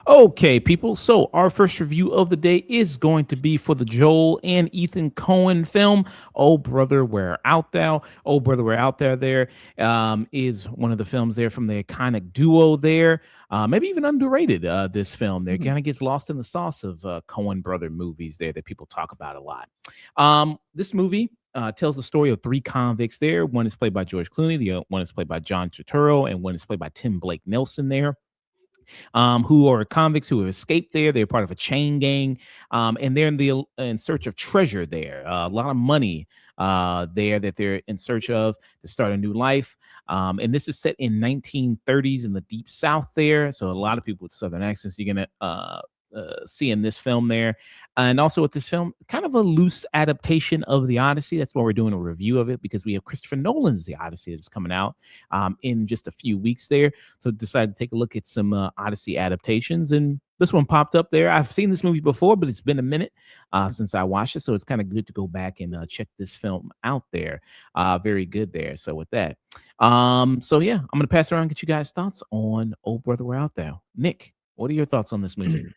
Okay, people. So our first review of the day is going to be for the Joel and Ethan Coen film, "Oh Brother, Where Out Thou." "Oh Brother, Where Out Thou" there is one of the films there from the iconic duo there. Maybe even underrated, this film there. Kind of gets lost in the sauce of Coen brother movies there that people talk about a lot. This movie tells the story of three convicts there. One is played by George Clooney, the one is played by John Turturro, and one is played by Tim Blake Nelson there, who are convicts who have escaped there. They're part of a chain gang, and they're in search of treasure there. A lot of money there that they're in search of to start a new life. And this is set in 1930s in the deep South there. So a lot of people with Southern accents you're gonna see in this film there. And also with this film, kind of a loose adaptation of the Odyssey. That's why we're doing a review of it, because we have Christopher Nolan's The Odyssey that's coming out in just a few weeks there. So decided to take a look at some Odyssey adaptations, and this one popped up there. I've seen this movie before, but it's been a minute since I watched it, so it's kind of good to go back and check this film out there. Very good there. So with that, so yeah, I'm gonna pass around and get you guys' thoughts on "Oh Brother, We're Out There." Nick, what are your thoughts on this movie?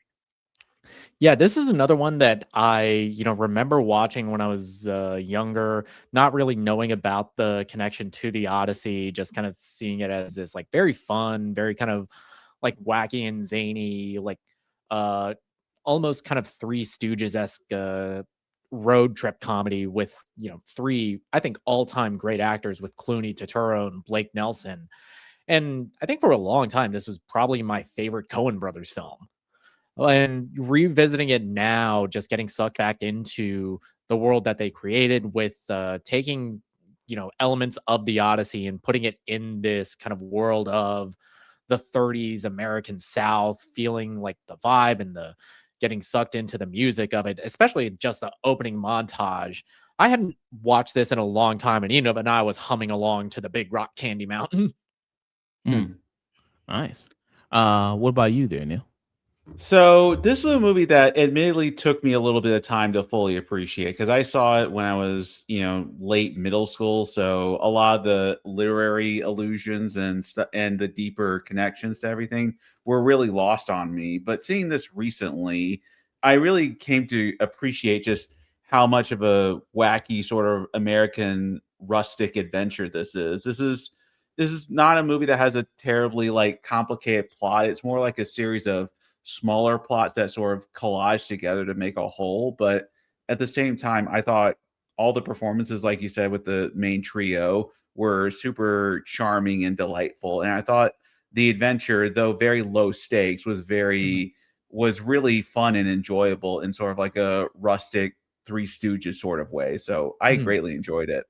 Yeah, this is another one that I, remember watching when I was younger, not really knowing about the connection to the Odyssey, just kind of seeing it as this like very fun, very kind of like wacky and zany, like uh almost kind of Three Stooges-esque road trip comedy with, three, I think, all-time great actors with Clooney, Turturro, and Blake Nelson. And I think for a long time, this was probably my favorite Coen Brothers film. And revisiting it now, just getting sucked back into the world that they created with taking, elements of the Odyssey and putting it in this kind of world of the 30s American South, feeling like the vibe and the getting sucked into the music of it, especially just the opening montage. I hadn't watched this in a long time, and and I was humming along to the Big Rock Candy Mountain. Nice. What about you there, Neil? So this is a movie that admittedly took me a little bit of time to fully appreciate, because I saw it when I was, late middle school. So a lot of the literary allusions and the deeper connections to everything were really lost on me. But seeing this recently, I really came to appreciate just how much of a wacky sort of American rustic adventure this is. This is not a movie that has a terribly like complicated plot. It's more like a series of smaller plots that sort of collage together to make a whole. But at the same time, I thought all the performances, like you said, with the main trio were super charming and delightful. And I thought the adventure, though very low stakes, was really fun and enjoyable in sort of like a rustic Three Stooges sort of way. So I greatly enjoyed it.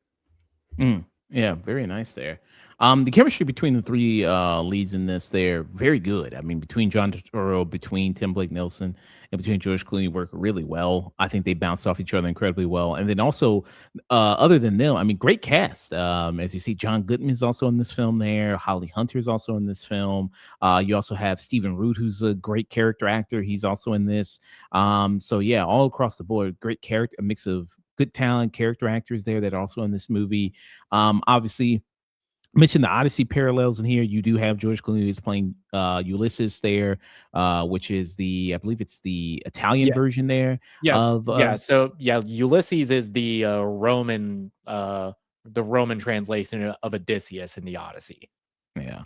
Yeah, very nice there. The chemistry between the three leads in this, they're very good. I mean, between John Turturro, between Tim Blake Nelson, and between George Clooney, work really well. I think they bounce off each other incredibly well. And then also, other than them, I mean, great cast. As you see, John Goodman is also in this film there. Holly Hunter is also in this film. You also have Stephen Root, who's a great character actor. He's also in this. So yeah, all across the board, great character, a mix of good talent, character actors there that are also in this movie. Obviously, mentioned the Odyssey parallels in here. You do have George Clooney who's playing Ulysses there, which is I believe it's the Italian version there. Yes. So Ulysses is the Roman translation of Odysseus in the Odyssey. Yeah.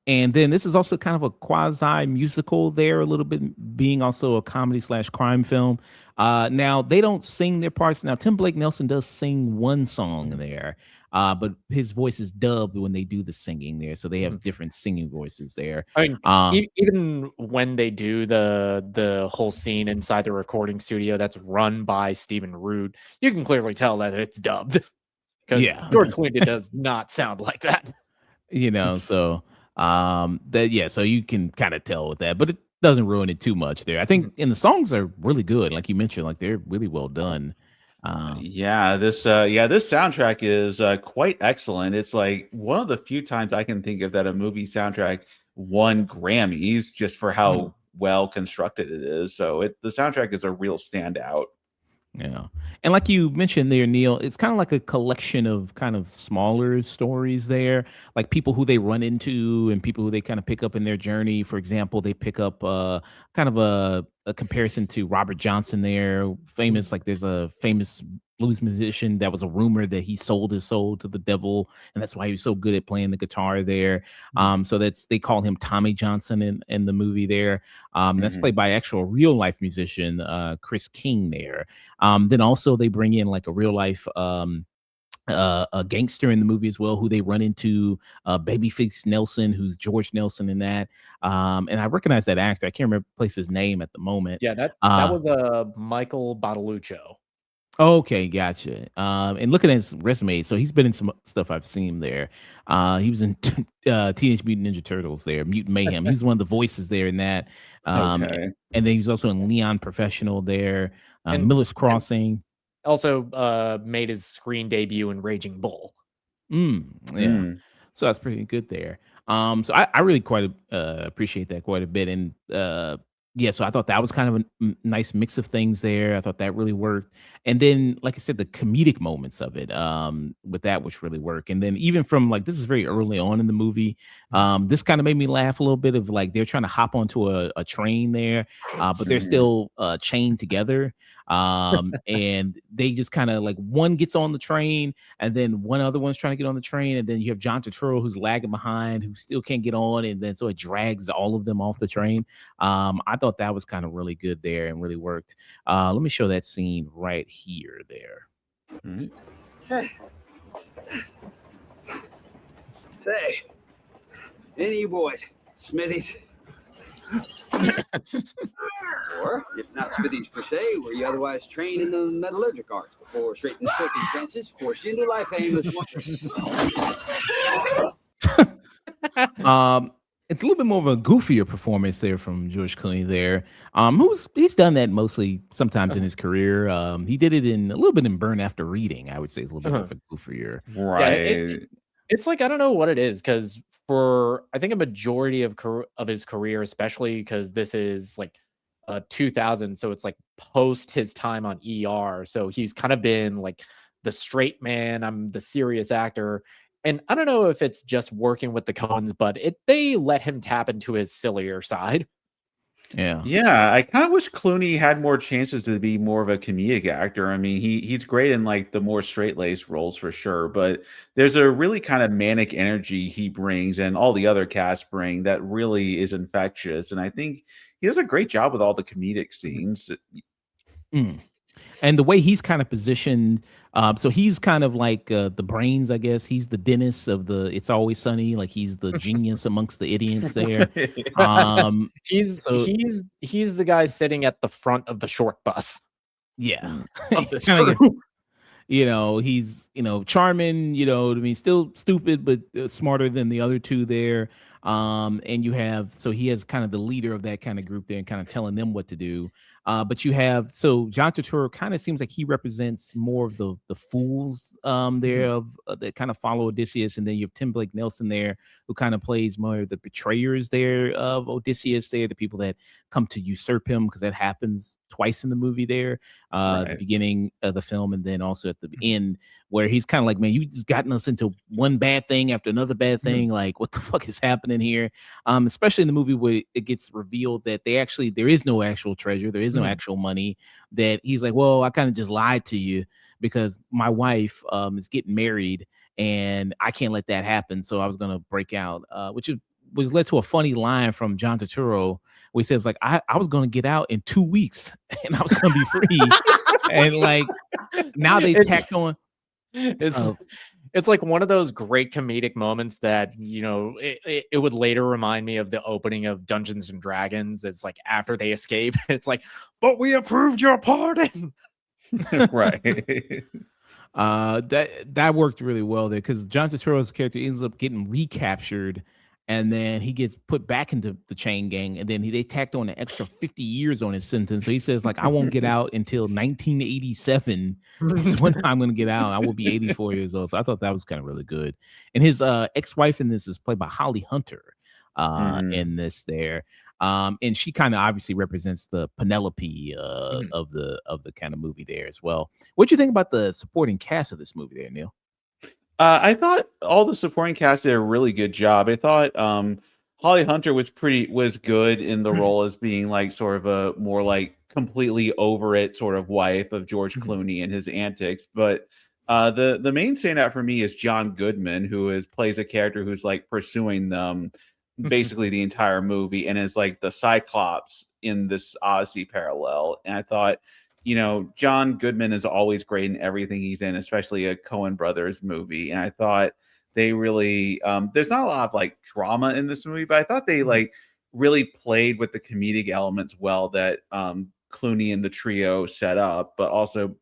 And then this is also kind of a quasi musical there, a little bit, being also a comedy / crime film. Now they don't sing their parts. Now Tim Blake Nelson does sing one song there, but his voice is dubbed when they do the singing there, so they have different singing voices there. I mean, even when they do the whole scene inside the recording studio that's run by Stephen Root, you can clearly tell that it's dubbed, because George Clooney does not sound like that. So so you can kind of tell with that, but it doesn't ruin it too much there. I think and the songs are really good, like you mentioned, like they're really well done. This soundtrack is quite excellent. It's like one of the few times I can think of that a movie soundtrack won Grammys just for how well constructed it is. So the soundtrack is a real standout. Yeah. And like you mentioned there, Neil, it's kind of like a collection of kind of smaller stories there, like people who they run into and people who they kind of pick up in their journey. For example, they pick up kind of a comparison to Robert Johnson there, famous, like there's a famous blues musician that was a rumor that he sold his soul to the devil, and that's why he was so good at playing the guitar there. So they call him Tommy Johnson in the movie there. That's played by actual real life musician Chris King there. Then also they bring in like a real life a gangster in the movie as well, who they run into, Babyface Nelson, who's George Nelson in that. And I recognize that actor. I can't remember place his name at the moment. Yeah, that Uh, was Michael Bottaluccio. Okay, gotcha. And looking at his resume, so he's been in some stuff I've seen there. He was in Teenage Mutant Ninja Turtles there, Mutant Mayhem. He was one of the voices there in that. Okay. And then he was also in Leon Professional there, And- Miller's Crossing. Also made his screen debut in Raging Bull. Yeah. So that's pretty good there. So I really quite appreciate that quite a bit. And yeah, so I thought that was kind of a nice mix of things there. I thought that really worked. And then, like I said, the comedic moments of it, with that, which really work. And then even from like, this is very early on in the movie. This kind of made me laugh a little bit of like, they're trying to hop onto a train there, but they're still chained together. And they just kind of like one gets on the train and then one other one's trying to get on the train. And then you have John Turturro who's lagging behind, who still can't get on. And then so it drags all of them off the train. I thought that was kind of really good there and really worked. Let me show that scene right here there. Hey. Say, any of you boys, Smithies? Or, if not Smithies per se, were you otherwise trained in the metallurgic arts before straitened circumstances forced you into life aimless It's a little bit more of a goofier performance there from George Clooney there. He's done that mostly sometimes in his career. He did it in a little bit in Burn After Reading. I would say it's a little bit more of a goofier. Right. Yeah, it's like, I don't know what it is, because for I think a majority of his career, especially because this is like 2000, so it's like post his time on ER. So he's kind of been like the straight man. I'm the serious actor. And I don't know if it's just working with the Coens, but they let him tap into his sillier side. Yeah, I kind of wish Clooney had more chances to be more of a comedic actor. I mean, he's great in like the more straight-laced roles for sure, but there's a really kind of manic energy he brings and all the other cast bring that really is infectious. And I think he does a great job with all the comedic scenes. And the way he's kind of positioned, so he's kind of like the brains, I guess. He's the Dennis of the It's Always Sunny, like he's the genius amongst the idiots there. He's the guy sitting at the front of the short bus. Yeah. Of this Kinda like, crew. he's charming, I mean, still stupid, but smarter than the other two there. And you have, so he has kind of the leader of that kind of group there and kind of telling them what to do. But you have, so John Turturro kind of seems like he represents more of the fools there of that kind of follow Odysseus, and then you have Tim Blake Nelson there who kind of plays more of the betrayers there of Odysseus there, the people that come to usurp him, because that happens twice in the movie there, the beginning of the film and then also at the end, where he's kind of like, man, you just gotten us into one bad thing after another bad thing. Like, what the fuck is happening here? Especially in the movie where it gets revealed that there is no actual treasure, there is no actual money, that he's like, well, I kind of just lied to you because my wife is getting married and I can't let that happen. So I was going to break out, which led to a funny line from John Turturro where he says, like, I was going to get out in 2 weeks and I was going to be free. And like, now they tacked on. It's like one of those great comedic moments that, it would later remind me of the opening of Dungeons and Dragons. It's like after they escape, it's like, but we approved your pardon. Right. That worked really well there, because John Turturro's character ends up getting recaptured, and then he gets put back into the chain gang, and then they tacked on an extra 50 years on his sentence. So he says, like, I won't get out until 1987. That's when I'm going to get out. I will be 84 years old. So I thought that was kind of really good. And his ex-wife in this is played by Holly Hunter. Mhm. in this there. And she kind of obviously represents the Penelope Mhm. of the kind of movie there as well. What do you think about the supporting cast of this movie there, Neil? I thought all the supporting cast did a really good job. I thought Holly Hunter was good in the role as being like sort of a more like completely over it sort of wife of George Mhm. Clooney and his antics. But the main standout for me is John Goodman, who plays a character who's like pursuing them basically the entire movie and is like the Cyclops in this Odyssey parallel. And I thought, John Goodman is always great in everything he's in, especially a Coen Brothers movie. And I thought they really, there's not a lot of like drama in this movie, but I thought they Mhm. like really played with the comedic elements well that Clooney and the trio set up, but also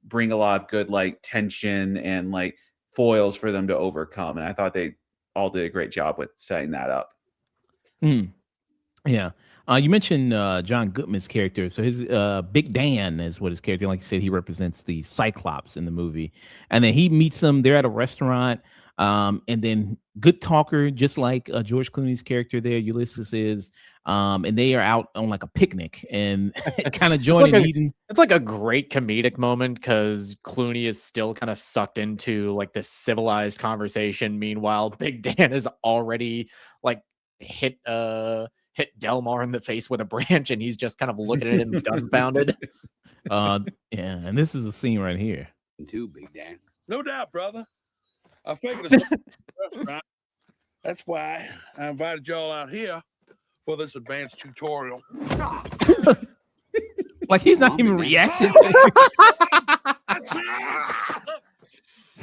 bring a lot of good like tension and like foils for them to overcome. And I thought they all did a great job with setting that up. Mm. Yeah. You mentioned John Goodman's character. So his Big Dan is what his character, like you said, he represents the Cyclops in the movie. And then he meets them. They're at a restaurant. And then good talker, just like George Clooney's character there, Ulysses is. And they are out on like a picnic and kind of It's like joining, a eating. it's like a great comedic moment because Clooney is still kind of sucked into like this civilized conversation. Meanwhile, Big Dan is already like hit hit Delmar in the face with a branch, and he's just kind of looking at him dumbfounded. Yeah. And this is the scene right here. Too, Big Dan. No doubt, brother. I figured it's a restaurant. That's why I invited y'all out here for this advanced tutorial. Like he's not Come on, even Big Dan. reacting.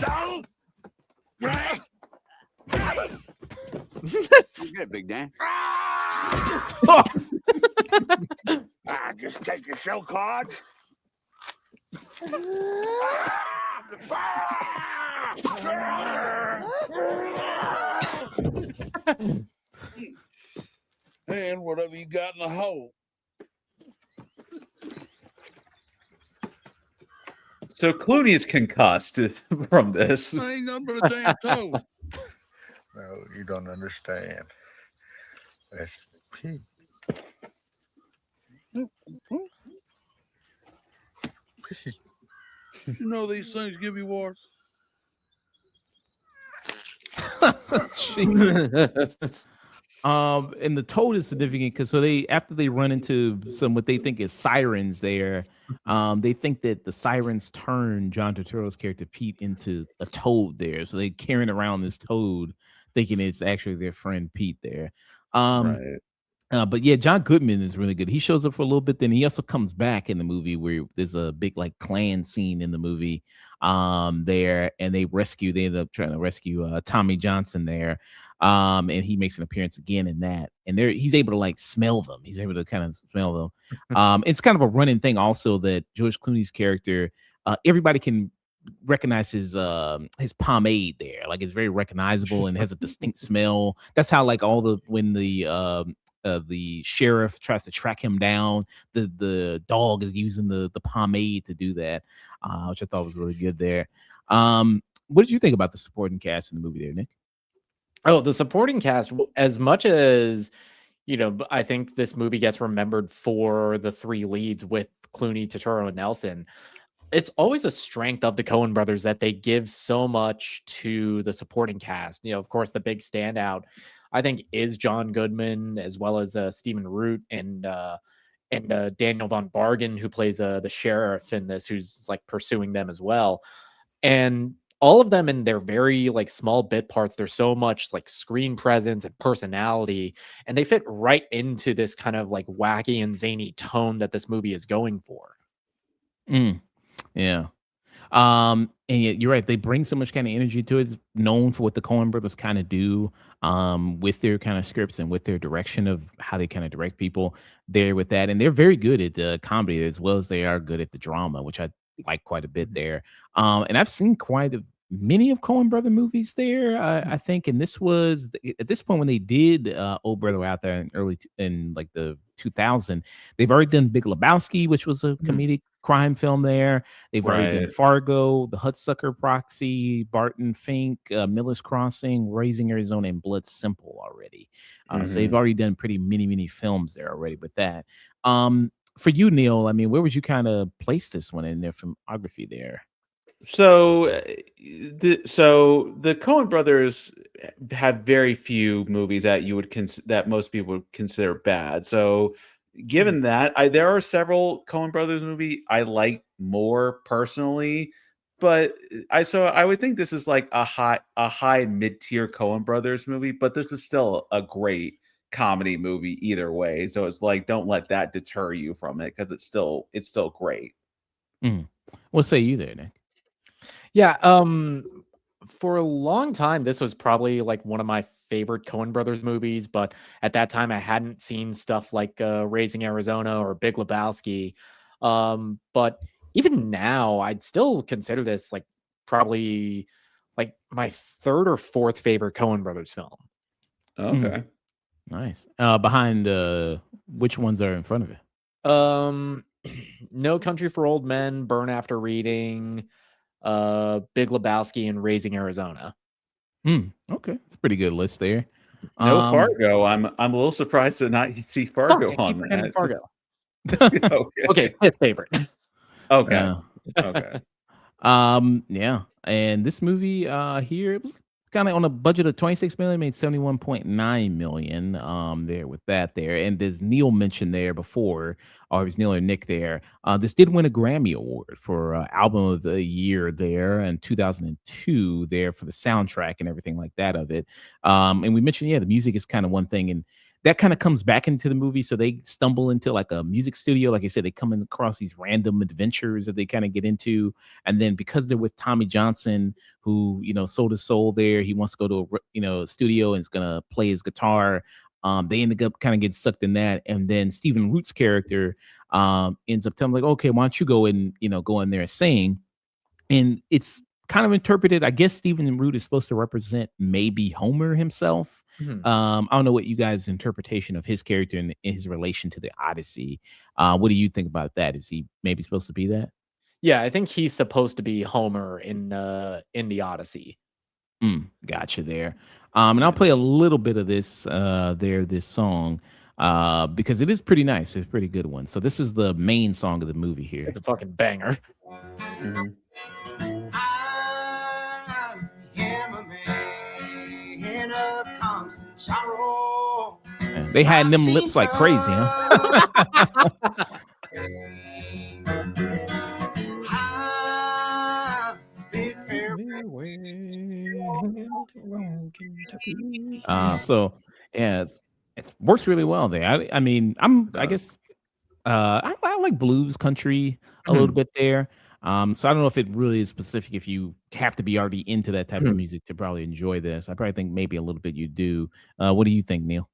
Don't break. You're good, Big Dan. I just take your show cards. And whatever you got in the hole. So Clooney is concussed from this. I ain't nothing but a damn toe. No, you don't understand. That's Pete. You know these things give you warts. And the toad is significant because after they run into some what they think is sirens there, they think that the sirens turn John Turturro's character Pete into a toad there, so they carrying around this toad, thinking it's actually their friend Pete there. Um, Right. but yeah, John Goodman is really good. He shows up for a little bit, then he also comes back in the movie where there's a big like clan scene in the movie there, and they end up trying to rescue Tommy Johnson there. And he makes an appearance again in that, and there he's able to like smell them. He's able to kind of smell them. It's kind of a running thing also that George Clooney's character, everybody can recognize his pomade there. Like it's very recognizable and has a distinct smell. That's how like when the sheriff tries to track him down, the dog is using the pomade to do that, which I thought was really good there. What did you think about the supporting cast in the movie there, Nick? Oh, the supporting cast, as much as, I think this movie gets remembered for the three leads with Clooney, Turturro, and Nelson. It's always a strength of the Coen brothers that they give so much to the supporting cast. Of course, the big standout, I think, is John Goodman, as well as Stephen Root and Daniel Von Bargen, who plays the sheriff in this, who's like pursuing them as well. And all of them in their very like small bit parts, there's so much like screen presence and personality, and they fit right into this kind of like wacky and zany tone that this movie is going for. Yeah. And yet you're right. They bring so much kind of energy to it. It's known for what the Coen brothers kind of do, with their kind of scripts and with their direction of how they kind of direct people there with that. And they're very good at the comedy as well as they are good at the drama, which I like quite a bit there. And I've seen many of Coen brother movies there. I think, and this was at this point when they did Old Brother Out There in like the 2000, they've already done Big Lebowski, which was a comedic crime film there. They've already done Right. Fargo, The Hudsucker Proxy, Barton Fink, Miller's Crossing, Raising Arizona, and Blood Simple already. So they've Mhm. already done many films there already with that. For you, Neil, I mean, where would you kind of place this one in their filmography there? So, the Coen Brothers have very few movies that you would that most people would consider bad. So, Mhm. given that, there are several Coen Brothers movie I like more personally, but I would think this is like a high mid-tier Coen Brothers movie, but this is still a great comedy movie either way. So it's like don't let that deter you from it because it's still great. Mm. What say you there, Nick? Yeah, for a long time, this was probably like one of my favorite Coen Brothers movies, but at that time, I hadn't seen stuff like Raising Arizona or Big Lebowski. But even now, I'd still consider this like probably like my third or fourth favorite Coen Brothers film. Mm. Okay. Nice. Behind which ones are in front of it? No Country for Old Men, Burn After Reading, Big Lebowski, and Raising Arizona. Okay, it's a pretty good list there. No Um, Fargo. I'm a little surprised to not see Fuck, Fargo I keep on forgetting that. Fargo. Okay. Okay, fifth favorite. Okay. yeah. Okay. Yeah. And this movie here, it was kind of on a budget of 26 million, made 71.9 million there with that there. And as Neil mentioned there before, or it was Neil or Nick there, this did win a Grammy Award for album of the year there in 2002 there for the soundtrack and everything like that of it. And we mentioned, yeah, the music is kind of one thing, and that kind of comes back into the movie. So they stumble into like a music studio. Like I said, they come across these random adventures that they kind of get into. And then because they're with Tommy Johnson, who, sold his soul there, he wants to go to a studio and is going to play his guitar. They ended up kind of getting sucked in that. And then Stephen Root's character ends up telling him, like, okay, why don't you go and, go in there and sing? And it's kind of interpreted, I guess Stephen Root is supposed to represent maybe Homer himself. Mhm. I don't know what you guys' interpretation of his character and his relation to the Odyssey. What do you think about that? Is he maybe supposed to be that? Yeah, I think he's supposed to be Homer in the Odyssey. Gotcha there. And I'll play a little bit of this song, because it is pretty nice. It's a pretty good one. So this is the main song of the movie here. It's a fucking banger. Mhm. I am a man of constant sorrow. They had them lips like crazy, huh? I bid So yeah, it's works really well there. I mean, I guess I like blues country a little Mhm. bit there. So I don't know if it really is specific if you have to be already into that type of Mhm. music to probably enjoy this. I probably think maybe a little bit you do. What do you think, Neil?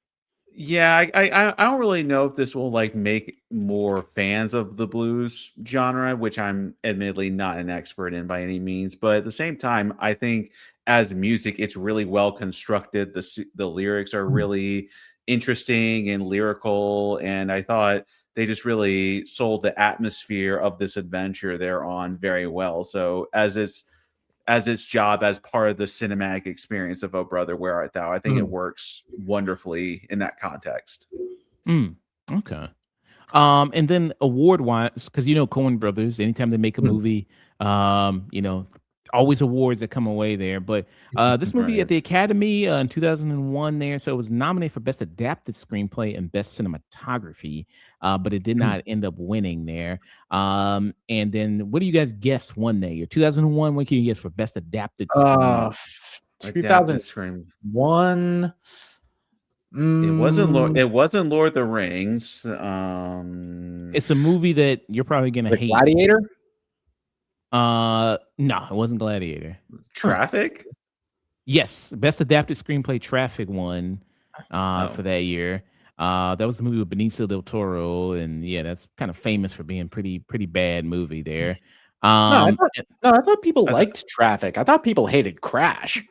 Yeah, I don't really know if this will like make more fans of the blues genre, which I'm admittedly not an expert in by any means. But at the same time, I think as music, it's really well constructed. The lyrics are Mhm. really interesting and lyrical, and I thought they just really sold the atmosphere of this adventure they're on very well. So as its job as part of the cinematic experience of Oh Brother, Where Art Thou, I think it Mhm. works wonderfully in that context. Mm, okay. And then award wise, because Coen Brothers, anytime they make a Mhm. movie, always awards that come away there. But this movie at Right. the Academy in 2001 there, so it was nominated for Best Adapted Screenplay and Best Cinematography, but it did Mhm. not end up winning there. And then what do you guys guess won that year? 2001, what can you guess for Best Adapted Screen? 'Adapted 2001. screen. It wasn't Lord of the Rings. It's a movie that you're probably gonna The hate. Gladiator? No, it wasn't Gladiator. Huh. Traffic? Yes, best adapted screenplay Traffic won Oh. for that year. That was a movie with Benicio del Toro, and yeah, that's kind of famous for being pretty bad movie there. No, Um, and- I thought people I, th- liked Traffic. I thought people hated Crash.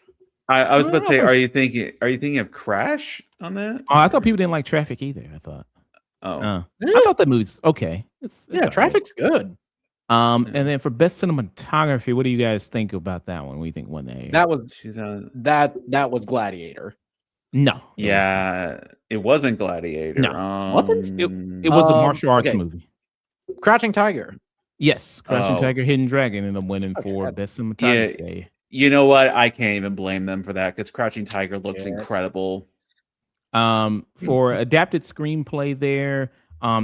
I was I about to don't say, know. Are you thinking of Crash on that? Oh, I thought people didn't like Traffic either. I thought. Oh. I thought that movie's okay. It's Yeah, all right. Traffic's good. And then for best cinematography, what do you guys think about that one? What do you think won that? That was 2000. that was Gladiator. No. Yeah, it wasn't Gladiator. No. Wasn't? It was a martial arts okay. movie. Crouching Tiger. Yes, Crouching Oh. Tiger, Hidden Dragon ended up winning for best cinematography. Yeah, you know what? I can't even blame them for that because Crouching Tiger looks incredible. For adapted screenplay there,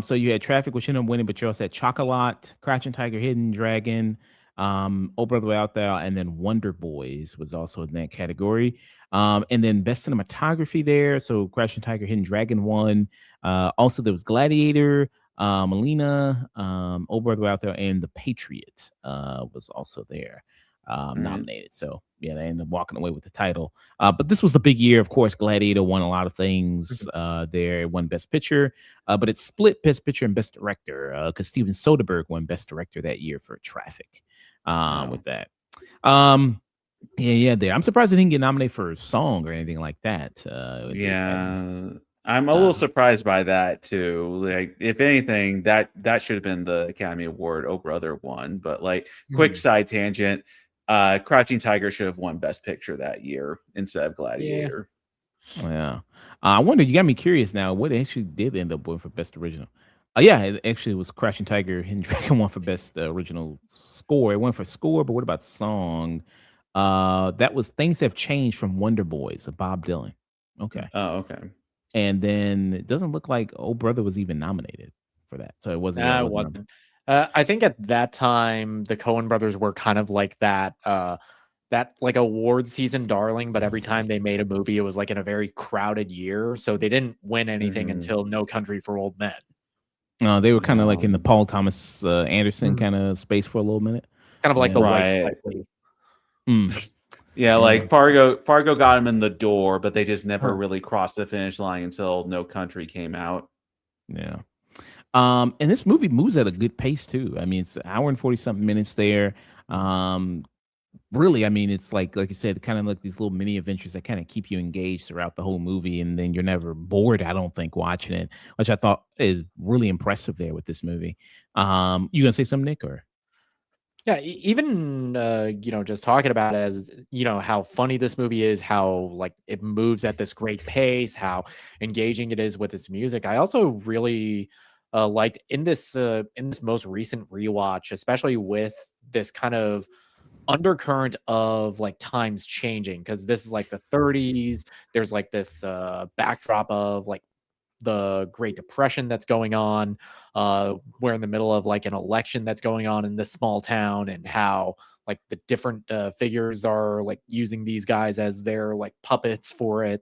so you had Traffic, which ended up winning, but you also had Chocolat, Crouching Tiger, Hidden Dragon, Oh Brother Way Out There, and then Wonder Boys was also in that category. And then best cinematography there, so Crouching Tiger, Hidden Dragon won. Also there was Gladiator, Melina, Oh Brother Way Out There, and The Patriot was also there. Nominated. So yeah, they ended up walking away with the title. But this was the big year, of course. Gladiator won a lot of things there. It won Best Picture, but it split Best Picture and Best Director because Steven Soderbergh won Best Director that year for Traffic with that. Yeah, there. I'm surprised they didn't get nominated for a song or anything like that. I'm a little surprised by that too. Like, if anything, that should have been the Academy Award. Oh Brother won, but like, quick side tangent. Crouching Tiger should have won Best Picture that year instead of Gladiator. Yeah. I wonder, you got me curious now, what actually did end up winning for Best Original? Yeah, it actually was Crouching Tiger, Hidden Dragon won for Best Original Score. It went for score, but what about song? That was Things Have Changed from Wonder Boys of Bob Dylan. Okay. Oh, okay. And then it doesn't look like Oh Brother was even nominated for that. So it wasn't. It wasn't. I think at that time the Coen Brothers were kind of like that like award season darling, but every time they made a movie, it was like in a very crowded year, so they didn't win anything until No Country for Old Men. They were kind of like in the Paul Thomas Anderson kind of space for a little minute, kind of like the Right. White Spike Lee. Yeah, like Fargo got him in the door, but they just never really crossed the finish line until No Country came out. Yeah. And this movie moves at a good pace too. I mean, it's an hour and 40 something minutes there. Really, I mean, it's like you said, kind of like these little mini adventures that kind of keep you engaged throughout the whole movie, and then you're never bored, I don't think, watching it, which I thought is really impressive there with this movie. You gonna say something, Nick, or? Yeah, even just talking about it as how funny this movie is, how like it moves at this great pace, how engaging it is with its music. I also really liked in this most recent rewatch, especially with this kind of undercurrent of like times changing, because this is like the 30s. There's like this backdrop of like the Great Depression that's going on. We're in the middle of like an election that's going on in this small town, and how like the different figures are like using these guys as their like puppets for it.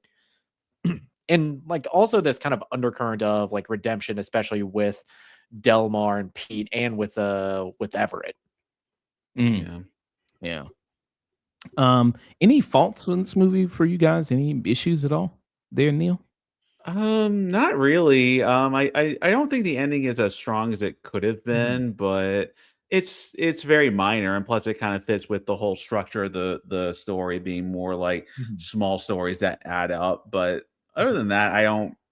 And like also this kind of undercurrent of like redemption, especially with Delmar and Pete, and with Everett. Yeah. Any faults in this movie for you guys? Any issues at all there, Neal? Not really. I don't think the ending is as strong as it could have been, but it's very minor, and plus it kind of fits with the whole structure of the story being more like small stories that add up. But other than that,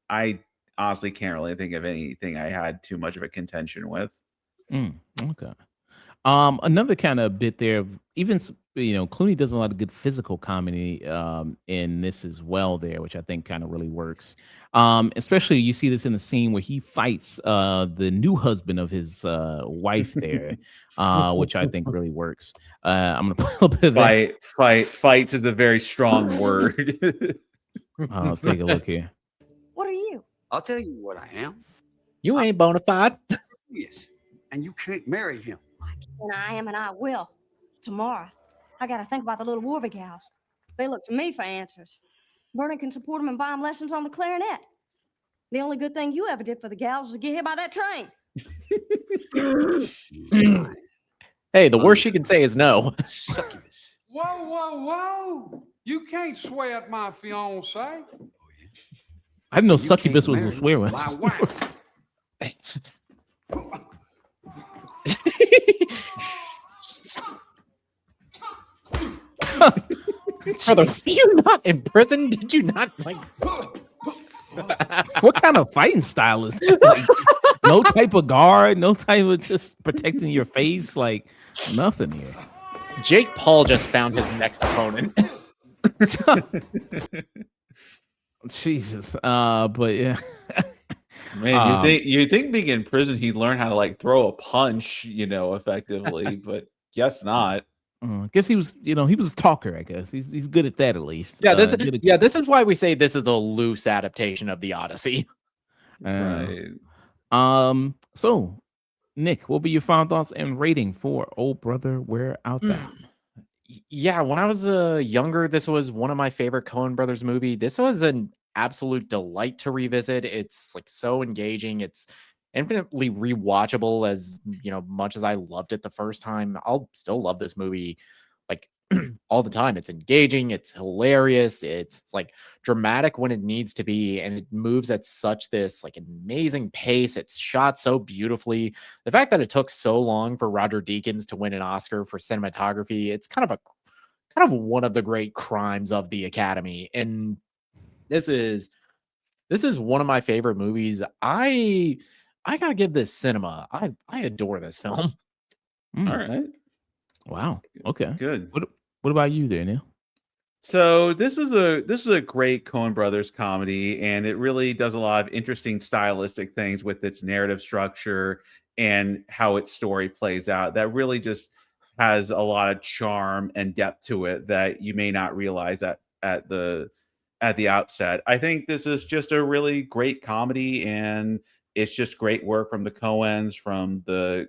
I honestly can't really think of anything I had too much of a contention with. Okay. Another kind of bit there of even Clooney does a lot of good physical comedy in this as well there, which I think kind of really works. Especially you see this in the scene where he fights the new husband of his wife there, which I think really works. I'm gonna put a little bit of that. Fights is a very strong word. Let's take a look here. What are you? I'll tell you what I am. You ain't bona fide. Yes, and you can't marry him. And I am, and I will. Tomorrow. I got to think about the little Warvey gals. They look to me for answers. Vernon can support them and buy them lessons on the clarinet. The only good thing you ever did for the gals was to get hit by that train. Hey, the worst she can say is no. Succubus. Whoa. You can't swear at my fiance. I didn't know You succubus can't was a marry swear word. my wife. Brother, were you not in prison? Did you not like? What kind of fighting style is this? Like, no type of guard, no type of just protecting your face, like nothing here. Jake Paul just found his next opponent. Jesus. But yeah. Man, you think being in prison he'd learn how to like throw a punch, effectively, but guess not. Guess he was, he was a talker, I guess. He's good at that at least. Yeah, Good at- this is why we say this is a loose adaptation of the Odyssey. Right. So Nick, what will be your final thoughts and rating for Old Brother Where Out Thou? Yeah, when I was younger, this was one of my favorite Coen Brothers movie. This was an absolute delight to revisit. It's like so engaging. It's infinitely rewatchable. As much as I loved it the first time, I'll still love this movie like all the time. It's engaging, it's hilarious, it's like dramatic when it needs to be, and it moves at such this like amazing pace. It's shot so beautifully. The fact that it took so long for Roger Deakins to win an Oscar for cinematography, it's kind of one of the great crimes of the Academy. And this is one of my favorite movies. I gotta give this cinema. I adore this film. All right. Wow. Okay. Good. What about you there, Neal? So this is a great Coen Brothers comedy, and it really does a lot of interesting stylistic things with its narrative structure and how its story plays out. That really just has a lot of charm and depth to it that you may not realize at the outset. I think this is just a really great comedy, and it's just great work from the Coens, from the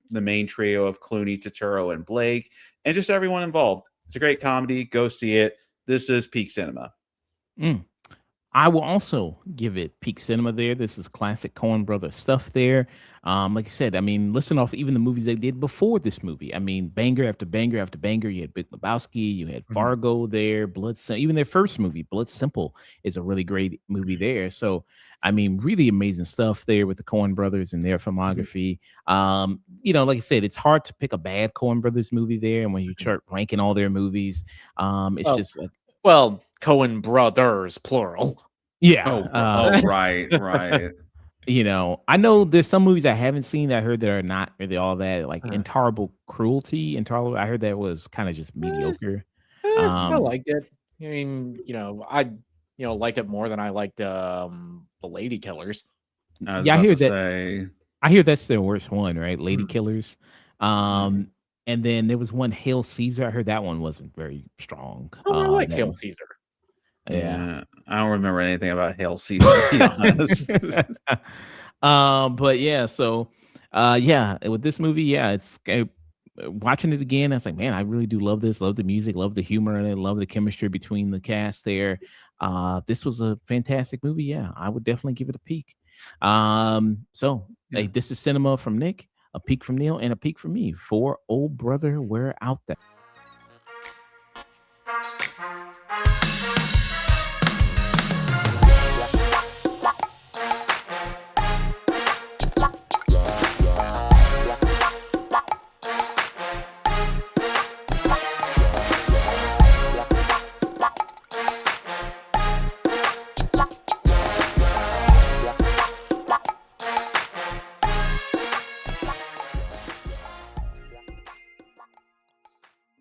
main trio of Clooney, Turturro, and Blake, and just everyone involved. It's a great comedy. Go see it. This is peak cinema. I will also give it peak cinema there. This is classic Coen Brothers stuff there. Like I said, I mean, listen off even the movies they did before this movie. I mean, banger after banger after banger. You had Big Lebowski, you had Fargo there, even their first movie, Blood Simple, is a really great movie there. So, I mean, really amazing stuff there with the Coen Brothers and their filmography. Like I said, it's hard to pick a bad Coen Brothers movie there. And when you start ranking all their movies, it's just like, well, Coen Brothers, plural. Yeah. Right. I know there's some movies I haven't seen that I heard that are not really all that, like Intolerable Cruelty. I heard that was kind of just mediocre. I liked it. I mean, I like it more than I liked the Lady Killers. I hear that. I hear that's their worst one, right? Lady Killers. And then there was one, Hail Caesar. I heard that one wasn't very strong. I liked Hail Caesar. Yeah. I don't remember anything about Hail Caesar, to be honest. But yeah, so with this movie, it's watching it again, I was like, man, I really do love this. Love the music, love the humor, and I love the chemistry between the cast there. This was a fantastic movie. Yeah, I would definitely give it a peak. Hey, this is cinema from Nick, a peak from Neal, and a peak from me for Old Brother Where Out Thou.